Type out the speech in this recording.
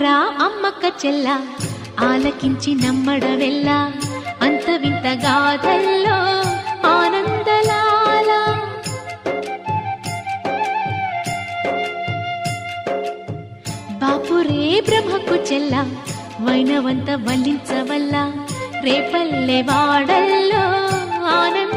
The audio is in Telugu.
వినురా అమ్మక్క చెల్ల ఆలకించి నమ్మడవెల్ల అంత వింత గాథల్లో ఆనందలాల బాపురే బ్రహ్మకు చెల్ల వైనవంత వల్లించవల్ల రేపల్లె వాడల్లో ఆనంద